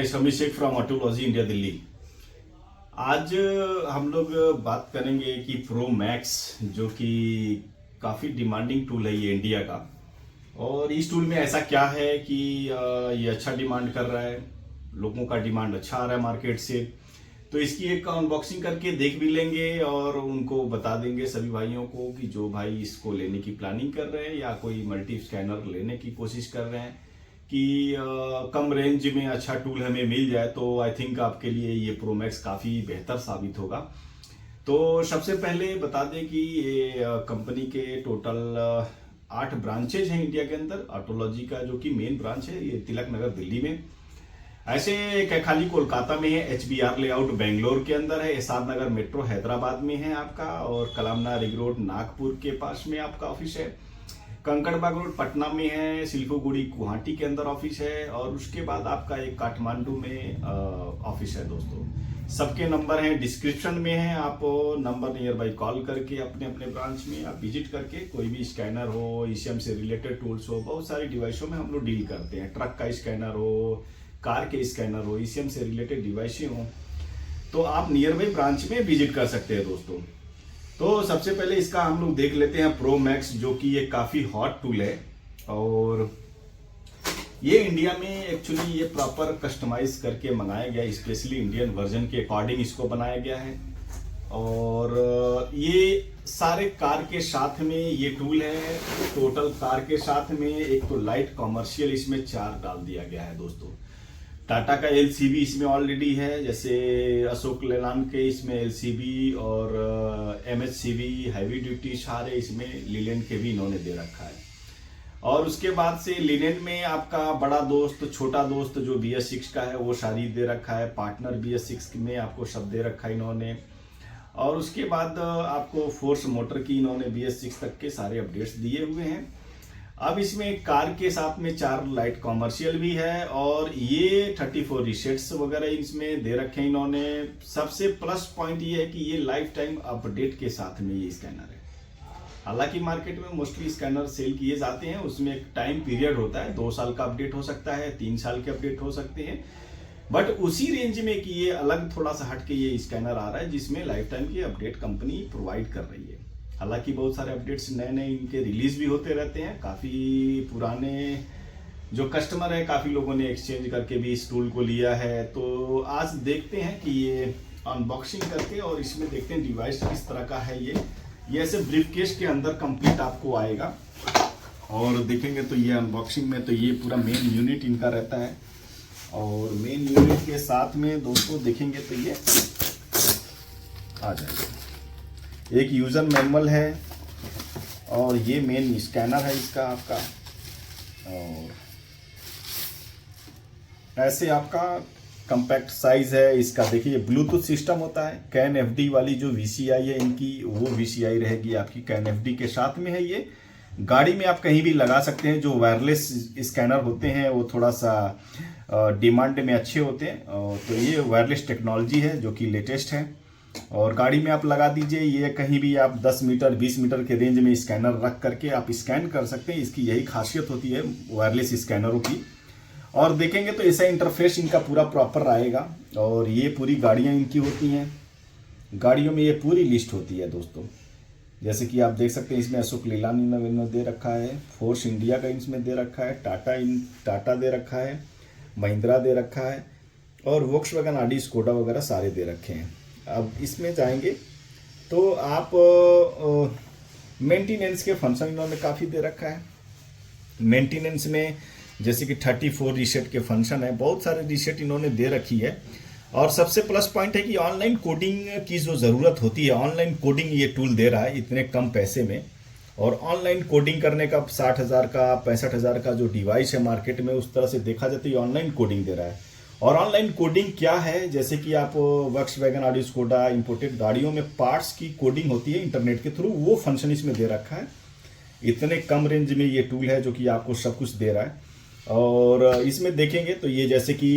मैं Shami Shaikh from Autology India Delhi. आज हम लोग बात करेंगे कि प्रो मैक्स जो कि काफ़ी डिमांडिंग टूल है ये इंडिया का। और इस टूल में ऐसा क्या है कि ये अच्छा डिमांड कर रहा है, लोगों का डिमांड अच्छा आ रहा है मार्केट से। तो इसकी एक अनबॉक्सिंग करके देख भी लेंगे और उनको बता देंगे सभी भाइयों को कि जो भाई इसको लेने की प्लानिंग कर रहे हैं या कोई मल्टी स्कैनर लेने की कोशिश कर रहे हैं कि कम रेंज में अच्छा टूल हमें मिल जाए, तो आई थिंक आपके लिए ये प्रो मैक्स काफ़ी बेहतर साबित होगा। तो सबसे पहले बता दें कि ये कंपनी के टोटल 8 ब्रांचेज हैं इंडिया के अंदर। ऑटोलॉजी का जो कि मेन ब्रांच है ये तिलक नगर दिल्ली में, ऐसे कैखाली कोलकाता में है, HBR लेआउट बेंगलोर के अंदर है, एसआर नगर मेट्रो हैदराबाद में है आपका, और कलामना रिंग रोड नागपुर के पास में आपका ऑफिस है, कंकड़बाग रोड पटना में है, सिल्फोगुड़ी गुवाहाटी के अंदर ऑफिस है, और उसके बाद आपका एक काठमांडू में ऑफिस है। दोस्तों सबके नंबर हैं डिस्क्रिप्शन में है, आप नंबर नियर बाई कॉल करके अपने अपने ब्रांच में आप विजिट करके कोई भी स्कैनर हो, ईसीएम से रिलेटेड टूल्स हो, बहुत सारी डिवाइसों में हम लोग डील करते हैं। ट्रक का स्कैनर हो, कार के स्कैनर हो, ईसीएम से रिलेटेड डिवाइसें हो, तो आप नियर बाई ब्रांच में विजिट कर सकते हैं। दोस्तों तो सबसे पहले इसका हम लोग देख लेते हैं प्रो मैक्स, जो कि ये काफ़ी हॉट टूल है। और ये इंडिया में एक्चुअली ये प्रॉपर कस्टमाइज करके मंगाया गया, स्पेशली इंडियन वर्जन के अकॉर्डिंग इसको बनाया गया है। और ये सारे कार के साथ में ये टूल है। टोटल कार के साथ में एक तो लाइट कॉमर्शियल इसमें 4 डाल दिया गया है। दोस्तों टाटा का LCB इसमें ऑलरेडी है, जैसे अशोक लेलैंड के इसमें LCB और MHCV हैवी ड्यूटी सारे इसमें लिनेन के भी इन्होंने दे रखा है। और उसके बाद से लिनेन में आपका बड़ा दोस्त छोटा दोस्त जो BS6 का है वो सारी दे रखा है, पार्टनर BS6 में आपको सब दे रखा है इन्होंने। और उसके बाद आपको फोर्स मोटर की इन्होंने BS6 तक के सारे अपडेट्स दिए हुए हैं। अब इसमें कार के साथ में 4 लाइट कॉमर्शियल भी है, और ये 34 रीसेट्स वगैरह इसमें दे रखे हैं इन्होंने। सबसे प्लस पॉइंट ये है कि ये लाइफ टाइम अपडेट के साथ में ये स्कैनर है। हालांकि मार्केट में मोस्टली स्कैनर सेल किए जाते हैं, उसमें एक टाइम पीरियड होता है, 2 साल का अपडेट हो सकता है, 3 साल के अपडेट हो सकते हैं, बट उसी रेंज में कि ये अलग थोड़ा सा हट के ये स्कैनर आ रहा है जिसमें लाइफ टाइम की अपडेट कंपनी प्रोवाइड कर रही है। हालांकि बहुत सारे अपडेट्स नए नए इनके रिलीज भी होते रहते हैं। काफ़ी पुराने जो कस्टमर है, काफ़ी लोगों ने एक्सचेंज करके भी इस टूल को लिया है। तो आज देखते हैं कि ये अनबॉक्सिंग करके, और इसमें देखते हैं डिवाइस किस तरह का है। ये ऐसे ब्रीफकेस के अंदर कंप्लीट आपको आएगा, और देखेंगे तो ये अनबॉक्सिंग में तो ये पूरा मेन यूनिट इनका रहता है। और मेन यूनिट के साथ में दोस्तों देखेंगे तो ये आ जाएगा, एक यूजर मैनुअल है, और ये मेन स्कैनर है इसका आपका। और ऐसे आपका कम्पैक्ट साइज है इसका। देखिए ब्लूटूथ सिस्टम होता है, कैन FD वाली जो VCI है इनकी, वो VCI रहेगी आपकी कैन FD के साथ में है। ये गाड़ी में आप कहीं भी लगा सकते हैं। जो वायरलेस स्कैनर होते हैं वो थोड़ा सा डिमांड में अच्छे होते हैं, तो ये वायरलेस टेक्नोलॉजी है जो कि लेटेस्ट है, और गाड़ी में आप लगा दीजिए। ये कहीं भी आप 10 मीटर 20 मीटर के रेंज में स्कैनर रख करके आप स्कैन कर सकते हैं। इसकी यही खासियत होती है वायरलेस स्कैनरों की। और देखेंगे तो ऐसा इंटरफेस इनका पूरा प्रॉपर आएगा, और ये पूरी गाड़ियाँ इनकी होती हैं। गाड़ियों में ये पूरी लिस्ट होती है दोस्तों, जैसे कि आप देख सकते हैं इसमें अशोक लेलैंड इन्होंने दे रखा है, फोर्स इंडिया का इसमें दे रखा है, टाटा दे रखा है, महिंद्रा दे रखा है, और वोक्सवैगन आडी स्कोडा वगैरह सारे दे रखे हैं। अब इसमें जाएंगे तो आप मेंटेनेंस के फंक्शन इन्होंने काफ़ी दे रखा है। मेंटेनेंस में जैसे कि 34 रीसेट के फंक्शन है, बहुत सारे रीसेट इन्होंने दे रखी है। और सबसे प्लस पॉइंट है कि ऑनलाइन कोडिंग की जो ज़रूरत होती है, ऑनलाइन कोडिंग ये टूल दे रहा है इतने कम पैसे में। और ऑनलाइन कोडिंग करने का 60,000 का 65,000 का जो डिवाइस है मार्केट में, उस तरह से देखा जाए तो ये ऑनलाइन कोडिंग दे रहा है। और ऑनलाइन कोडिंग क्या है, जैसे कि आप वोक्सवैगन आडी स्कोडा इंपोर्टेड गाड़ियों में पार्ट्स की कोडिंग होती है इंटरनेट के थ्रू, वो फंक्शन इसमें दे रखा है। इतने कम रेंज में ये टूल है जो कि आपको सब कुछ दे रहा है। और इसमें देखेंगे तो ये जैसे कि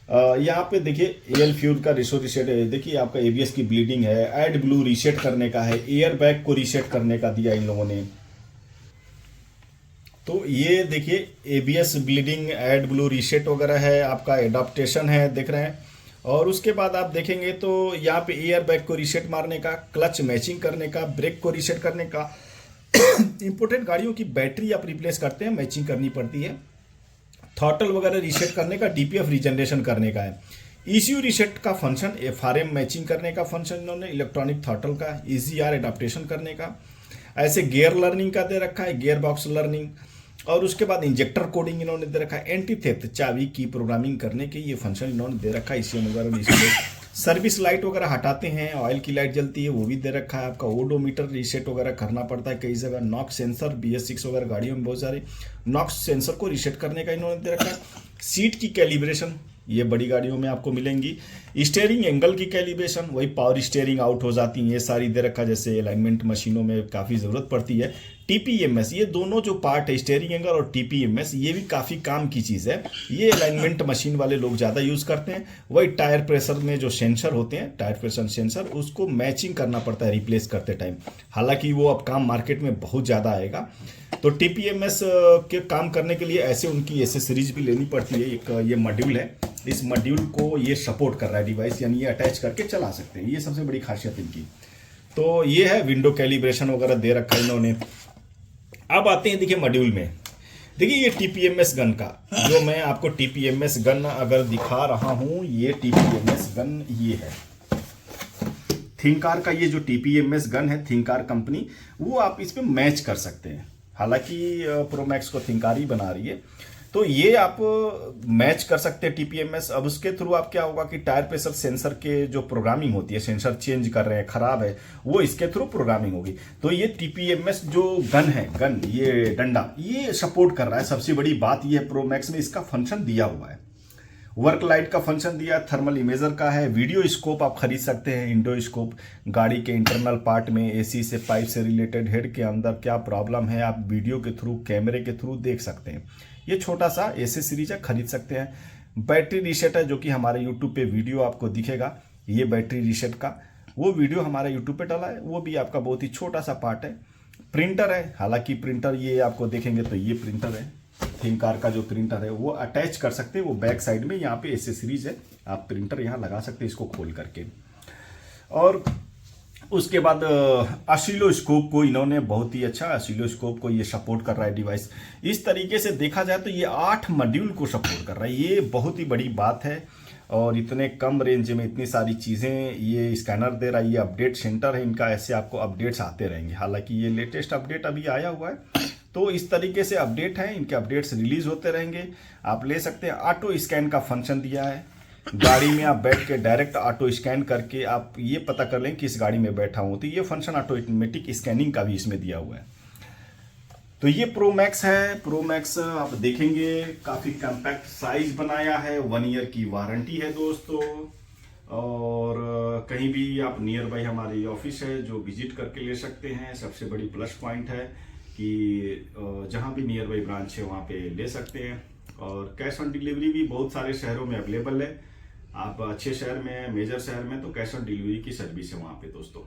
यहाँ पे देखिए एयर फ्यूल का रिसेट है, देखिए आपका ABS की ब्लीडिंग है, एड ब्लू रीसेट करने का है, एयर बैग को रीसेट करने का दिया इन लोगों ने। तो ये देखिए ABS bleeding, AdBlue reset वगैरह है, आपका एडाप्टेशन है, देख रहे हैं। और उसके बाद आप देखेंगे तो यहाँ पे एयर बैग को रीसेट मारने का, क्लच मैचिंग करने का, ब्रेक को रीसेट करने का। इंपोर्टेड गाड़ियों की बैटरी आप रिप्लेस करते हैं, मैचिंग करनी पड़ती है। थ्रॉटल वगैरह रीसेट करने का, डीपीएफ रीजनरेशन करने का है। ईसीयू रीसेट का फंक्शन, एफआरएम मैचिंग करने का फंक्शन इन्होंने, इलेक्ट्रॉनिक थ्रॉटल का, ईजीआर एडाप्टेशन करने का। ऐसे गियर लर्निंग का दे रखा है, गियर बॉक्स लर्निंग। और उसके बाद इंजेक्टर कोडिंग इन्होंने दे रखा है, एंटी थेफ्ट चाबी की प्रोग्रामिंग करने के ये फंक्शन इन्होंने दे रखा है। ईसीएम वगैरह सर्विस लाइट वगैरह हटाते हैं, ऑयल की लाइट जलती है वो भी दे रखा है आपका। ओडोमीटर रीसेट वगैरह करना पड़ता है कई जगह। नॉक्स सेंसर, BS6 वगैरह गाड़ियों में बहुत सारे नॉक्स सेंसर को रीसेट करने का इन्होंने दे रखा है। सीट की कैलिब्रेशन ये बड़ी गाड़ियों में आपको मिलेंगी। स्टीयरिंग एंगल की कैलिब्रेशन, वही पावर स्टीयरिंग आउट हो जाती है, ये सारी दे रखा, जैसे अलाइनमेंट मशीनों में काफ़ी ज़रूरत पड़ती है। TPMS, ये दोनों जो पार्ट है, स्टीयरिंग एंगल और TPMS, ये भी काफ़ी काम की चीज़ है। ये अलाइनमेंट मशीन वाले लोग ज़्यादा यूज़ करते हैं। वही टायर प्रेशर में जो सेंसर होते हैं, टायर प्रेशर सेंसर, उसको मैचिंग करना पड़ता है रिप्लेस करते टाइम। हालांकि वो अब काम मार्केट में बहुत ज़्यादा आएगा। तो TPMS के काम करने के लिए ऐसे उनकी एसेसरीज भी लेनी पड़ती है। एक ये मॉड्यूल है, इस मॉड्यूल को ये सपोर्ट कर रहा है डिवाइस, यानी ये अटैच करके चला सकते हैं। ये सबसे बड़ी खासियत इनकी। तो ये है विंडो कैलिब्रेशन वगैरह दे रखा है इन्होंने। अब आते हैं देखिए मॉड्यूल में। देखिए ये TPMS गन का, जो मैं आपको TPMS गन अगर दिखा रहा हूं, ये TPMS गन ये है। थिंकार का ये जो TPMS गन है, थिंकार कंपनी, वो आप इस पे मैच कर सकते हैं। हालांकि प्रोमैक्स को थिंकार ही बना रही है, तो ये आप मैच कर सकते हैं TPMS। अब उसके थ्रू आप क्या होगा कि टायर प्रेशर सेंसर के जो प्रोग्रामिंग होती है, सेंसर चेंज कर रहे हैं, खराब है, वो इसके थ्रू प्रोग्रामिंग होगी। तो ये TPMS जो गन है, गन ये डंडा, ये सपोर्ट कर रहा है। सबसे बड़ी बात ये है, प्रोमैक्स में इसका फंक्शन दिया हुआ है। वर्क लाइट का फंक्शन दिया, थर्मल इमेजर का है, वीडियो स्कोप आप खरीद सकते हैं, इंडो स्कोप। गाड़ी के इंटरनल पार्ट में एसी से, पाइप से रिलेटेड, हेड के अंदर क्या प्रॉब्लम है, आप वीडियो के थ्रू, कैमरे के थ्रू देख सकते हैं। ये छोटा सा एसेसरीज है, खरीद सकते हैं। बैटरी रीसेट है, जो कि हमारे यूट्यूब पे वीडियो आपको दिखेगा। ये बैटरी रीसेट का वो वीडियो हमारे यूट्यूब पे डाला है, वो भी आपका बहुत ही छोटा सा पार्ट है। प्रिंटर है, हालांकि प्रिंटर ये आपको देखेंगे तो ये प्रिंटर है, थिंकार का जो प्रिंटर है वो अटैच कर सकते हैं। वो बैक साइड में यहाँ पे एसेसरीज है, आप प्रिंटर यहाँ लगा सकते हैं इसको खोल करके। और उसके बाद ऑसिलोस्कोप को इन्होंने बहुत ही अच्छा, ऑसिलोस्कोप को ये सपोर्ट कर रहा है डिवाइस। इस तरीके से देखा जाए तो ये 8 मॉड्यूल को सपोर्ट कर रहा है। ये बहुत ही बड़ी बात है। और इतने कम रेंज में इतनी सारी चीज़ें ये स्कैनर दे रहा है। ये अपडेट सेंटर है इनका, ऐसे आपको अपडेट्स आते रहेंगे। हालांकि ये लेटेस्ट अपडेट अभी आया हुआ है, तो इस तरीके से अपडेट है, इनके अपडेट्स रिलीज होते रहेंगे, आप ले सकते हैं। ऑटो स्कैन का फंक्शन दिया है, गाड़ी में आप बैठ के डायरेक्ट ऑटो स्कैन करके आप ये पता कर लें किस गाड़ी में बैठा हूँ, तो ये फंक्शन ऑटोमेटिक स्कैनिंग का भी इसमें दिया हुआ है। तो ये प्रोमैक्स है। प्रोमैक्स आप देखेंगे काफ़ी कम्पैक्ट साइज बनाया है, 1 ईयर की वारंटी है दोस्तों। और कहीं भी आप नियर बाई हमारी ऑफिस है जो विजिट करके ले सकते हैं। सबसे बड़ी प्लस पॉइंट है कि जहाँ भी नियर बाई ब्रांच है वहाँ पे ले सकते हैं। और कैश ऑन डिलीवरी भी बहुत सारे शहरों में अवेलेबल है। आप अच्छे शहर में, मेजर शहर में तो कैश ऑन डिलीवरी की सर्विस है वहाँ पे दोस्तों।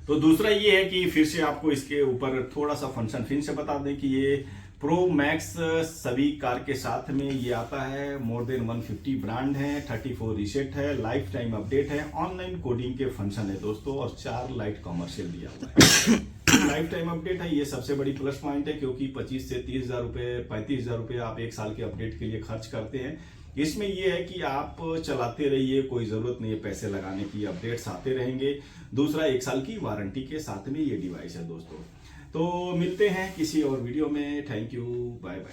तो दूसरा ये है कि फिर से आपको इसके ऊपर थोड़ा सा फंक्शन फिर से बता दें कि ये प्रो मैक्स सभी कार के साथ में ये आता है। मोर देन 150 ब्रांड है, 34 रीसेट है, लाइफ टाइम अपडेट है, ऑनलाइन कोडिंग के फंक्शन है दोस्तों, और 4 लाइट कॉमर्शियल दिया हुआ है। लाइफ टाइम अपडेट है, ये सबसे बड़ी प्लस पॉइंट है, क्योंकि 25 से 30,000 रुपये, 35,000 रुपये आप 1 साल के अपडेट के लिए खर्च करते हैं। इसमें यह है कि आप चलाते रहिए, कोई ज़रूरत नहीं है पैसे लगाने की, अपडेट्स आते रहेंगे। दूसरा 1 साल की वारंटी के साथ में ये डिवाइस है दोस्तों। तो मिलते हैं किसी और वीडियो में। Thank you, bye bye.